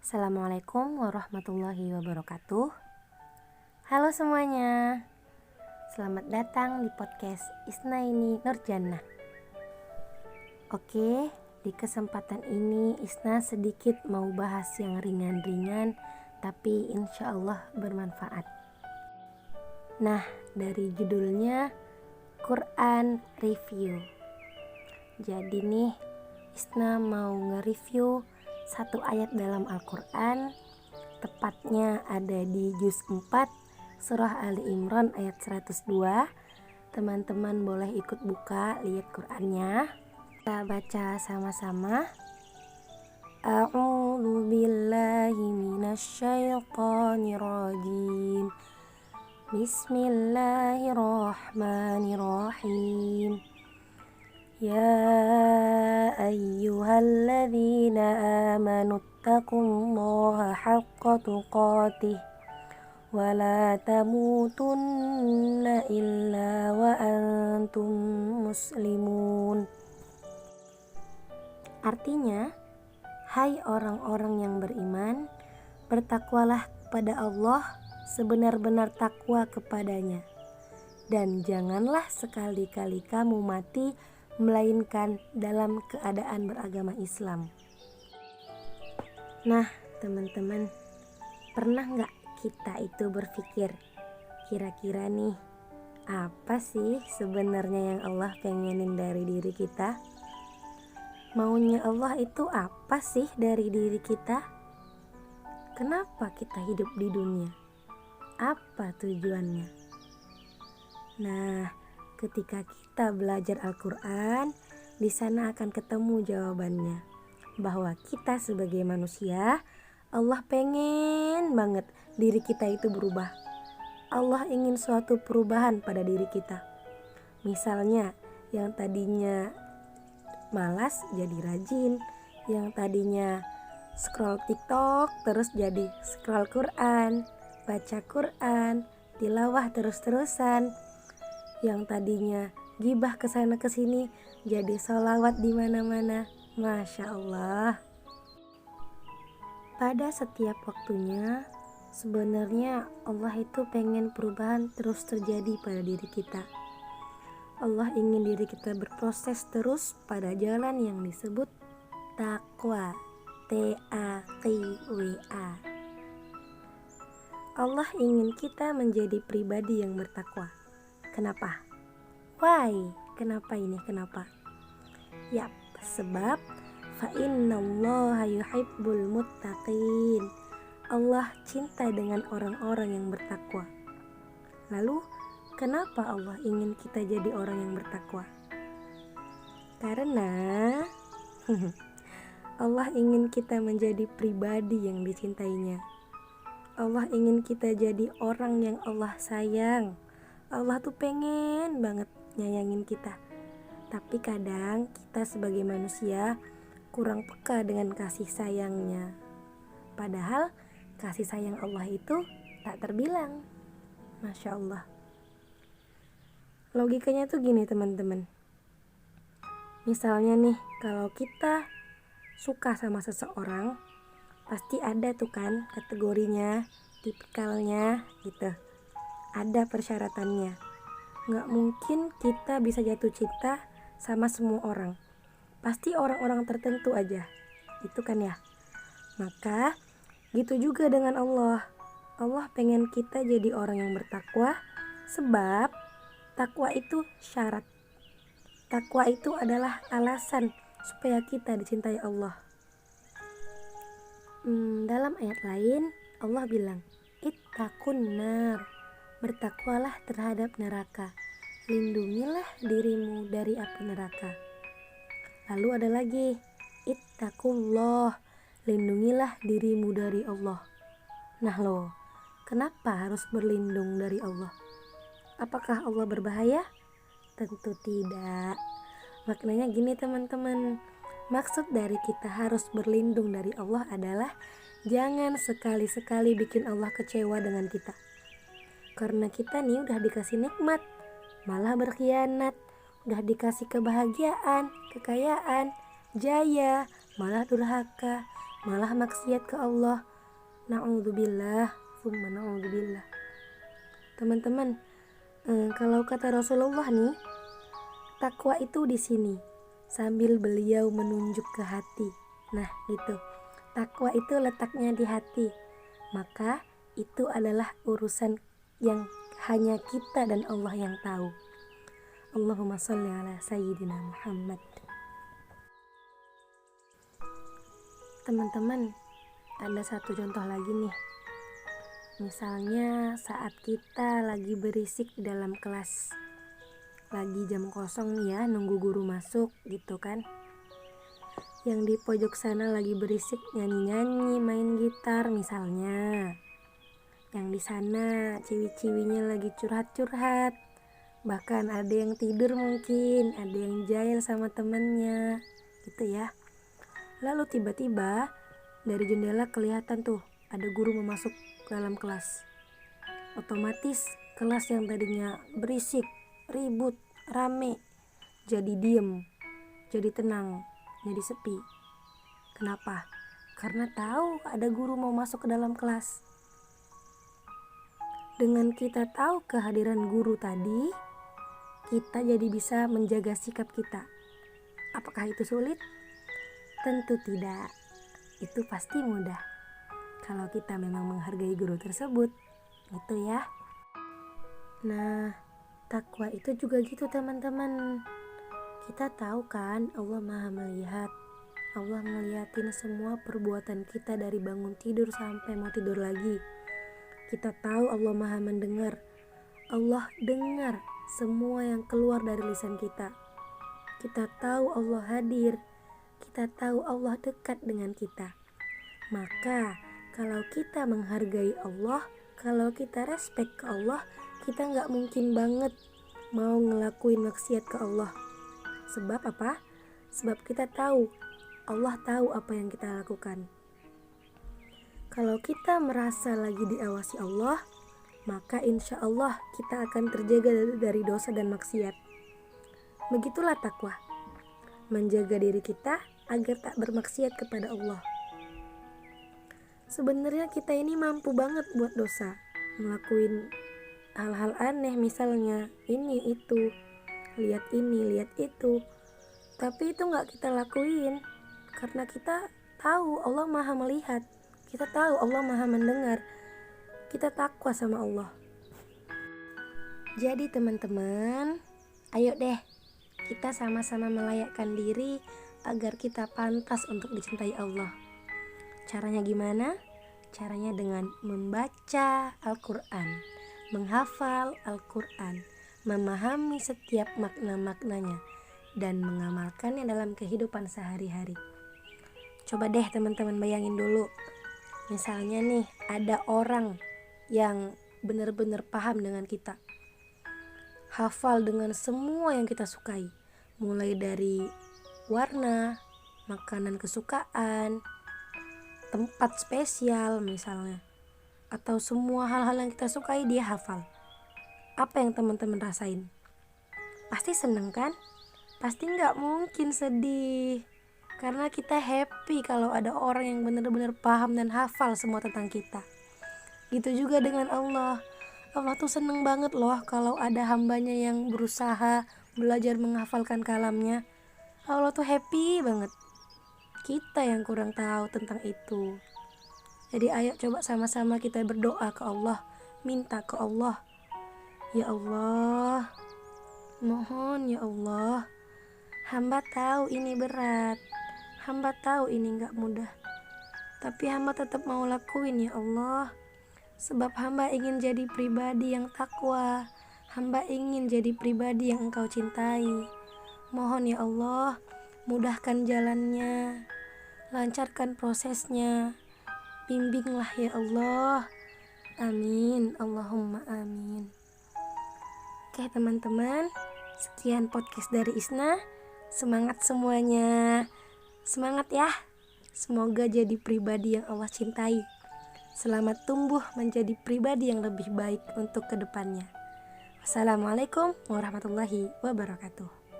Assalamualaikum warahmatullahi wabarakatuh. Halo semuanya, selamat datang di podcast Isnaini Nurjannah. Oke, di kesempatan ini Isna sedikit mau bahas yang ringan-ringan, tapi insya Allah bermanfaat. Nah, dari judulnya Quran Review. Jadi nih, Isna mau nge-review satu ayat dalam Al-Quran, tepatnya ada di juz 4 surah Ali Imran ayat 102. Teman-teman boleh ikut buka, lihat Qurannya. Kita baca sama-sama. A'udzu billahi minasyaitonir rajim. Bismillahirrahmanirrahim. Ya ayyuhalladzina amanu taqullaha haqqa tuqatih wa la tamutunna illa wa antum muslimun. Artinya, hai orang-orang yang beriman, bertakwalah kepada Allah sebenar-benar takwa kepadanya, dan janganlah sekali-kali kamu mati melainkan dalam keadaan beragama Islam. Nah, teman-teman, pernah nggak kita itu berpikir, kira-kira nih, apa sih sebenarnya yang Allah pengenin dari diri kita? Maunya Allah itu apa sih dari diri kita? Kenapa kita hidup di dunia? Apa tujuannya? Nah, ketika kita belajar Al-Quran, di sana akan ketemu jawabannya. Bahwa kita sebagai manusia, Allah pengen banget diri kita itu berubah. Allah ingin suatu perubahan pada diri kita. Misalnya, yang tadinya malas jadi rajin, yang tadinya scroll TikTok terus jadi scroll Quran, baca Quran, tilawah terus-terusan. Yang tadinya gibah kesana kesini jadi sholawat di mana-mana. Masya Allah. Pada setiap waktunya sebenarnya Allah itu pengen perubahan terus terjadi pada diri kita. Allah ingin diri kita berproses terus pada jalan yang disebut takwa. T-A-Q-W-A. Allah ingin kita menjadi pribadi yang bertakwa. Kenapa? Why? Kenapa ini? Kenapa? Yap, sebab fa innallaha yuhibbul muttaqin. Allah cinta dengan orang-orang yang bertakwa. Lalu, kenapa Allah ingin kita jadi orang yang bertakwa? Karena Allah ingin kita menjadi pribadi yang dicintainya. Allah ingin kita jadi orang yang Allah sayang. Allah tuh pengen banget nyayangin kita. Tapi kadang kita sebagai manusia kurang peka dengan kasih sayangnya. Padahal kasih sayang Allah itu tak terbilang. Masya Allah. Logikanya tuh gini teman-teman. Misalnya nih, kalau kita suka sama seseorang, pasti ada tuh kan kategorinya, tipikalnya gitu. Ada persyaratannya. Gak mungkin kita bisa jatuh cinta sama semua orang. Pasti orang-orang tertentu aja. Itu kan ya. Maka gitu juga dengan Allah. Allah pengen kita jadi orang yang bertakwa. Sebab takwa itu syarat. Takwa itu adalah alasan supaya kita dicintai Allah. Dalam ayat lain Allah bilang, ittaqun nar. Bertakwalah terhadap neraka, lindungilah dirimu dari api neraka. Lalu ada lagi, ittaqullah, lindungilah dirimu dari Allah. Nah loh, kenapa harus berlindung dari Allah? Apakah Allah berbahaya? Tentu tidak. Maknanya gini teman-teman, maksud dari kita harus berlindung dari Allah adalah jangan sekali-sekali bikin Allah kecewa dengan kita. Karena kita nih udah dikasih nikmat, malah berkhianat. Udah dikasih kebahagiaan, kekayaan, jaya, malah durhaka. malah maksiat ke Allah. Na'udzubillah, summa na'udzubillah. Teman-teman, kalau kata Rasulullah nih, takwa itu di sini, sambil beliau menunjuk ke hati. Nah, itu. Takwa itu letaknya di hati. Maka itu adalah urusan yang hanya kita dan Allah yang tahu. Allahumma sholli ala sayyidina Muhammad. Teman-teman, ada satu contoh lagi nih. Misalnya saat kita lagi berisik di dalam kelas, lagi jam kosong nih ya, nunggu guru masuk gitu kan. Yang di pojok sana lagi berisik nyanyi-nyanyi, main gitar misalnya. Yang di sana ciwi-ciwinya lagi curhat-curhat. Bahkan ada yang tidur mungkin, ada yang jahil sama temennya gitu ya. Lalu tiba-tiba dari jendela kelihatan tuh ada guru mau masuk ke dalam kelas. Otomatis kelas yang tadinya berisik, ribut, rame, jadi diem, jadi tenang, jadi sepi. Kenapa? Karena tahu ada guru mau masuk ke dalam kelas. Dengan kita tahu kehadiran guru tadi, kita jadi bisa menjaga sikap kita. Apakah itu sulit? Tentu tidak. Itu pasti mudah kalau kita memang menghargai guru tersebut, gitu ya. Nah, takwa itu juga gitu teman-teman. Kita tahu kan Allah Maha melihat. Allah ngeliatin semua perbuatan kita dari bangun tidur sampai mau tidur lagi. Kita tahu Allah Maha mendengar. Allah dengar semua yang keluar dari lisan kita. Kita tahu Allah hadir. Kita tahu Allah dekat dengan kita. Maka kalau kita menghargai Allah, kalau kita respect ke Allah, kita gak mungkin banget mau ngelakuin maksiat ke Allah. Sebab apa? Sebab kita tahu, Allah tahu apa yang kita lakukan. Kalau kita merasa lagi diawasi Allah, maka insya Allah kita akan terjaga dari dosa dan maksiat. Begitulah takwa, menjaga diri kita agar tak bermaksiat kepada Allah. Sebenarnya kita ini mampu banget buat dosa, ngelakuin hal-hal aneh misalnya, ini itu, lihat ini, lihat itu. Tapi itu gak kita lakuin, karena kita tahu Allah Maha melihat, kita tahu Allah Maha mendengar, kita takwa sama Allah. Jadi teman-teman, ayo deh, kita sama-sama melayakkan diri agar kita pantas untuk dicintai Allah. Caranya gimana? Caranya dengan membaca Al-Quran, menghafal Al-Quran, memahami setiap makna-maknanya, dan mengamalkannya dalam kehidupan sehari-hari. Coba deh teman-teman bayangin dulu. Misalnya nih, ada orang yang benar-benar paham dengan kita, hafal dengan semua yang kita sukai, mulai dari warna, makanan kesukaan, tempat spesial misalnya, atau semua hal-hal yang kita sukai dia hafal. Apa yang teman-teman rasain? Pasti seneng kan? Pasti gak mungkin sedih, karena kita happy kalau ada orang yang benar-benar paham dan hafal semua tentang kita. Gitu juga dengan Allah. Allah tuh seneng banget loh kalau ada hambanya yang berusaha belajar menghafalkan kalamnya. Allah tuh happy banget. Kita yang kurang tahu tentang itu. Jadi ayo coba sama-sama kita berdoa ke Allah, minta ke Allah. Ya Allah, mohon ya Allah, hamba tahu ini berat, hamba tahu ini gak mudah, tapi hamba tetap mau lakuin ya Allah. Sebab hamba ingin jadi pribadi yang takwa, hamba ingin jadi pribadi yang Engkau cintai. Mohon ya Allah, mudahkan jalannya, lancarkan prosesnya, bimbinglah ya Allah. Amin, Allahumma amin. Oke teman-teman, sekian podcast dari Isna. Semangat semuanya, semangat ya. Semoga jadi pribadi yang Allah cintai. Selamat tumbuh menjadi pribadi yang lebih baik untuk kedepannya. Wassalamualaikum warahmatullahi wabarakatuh.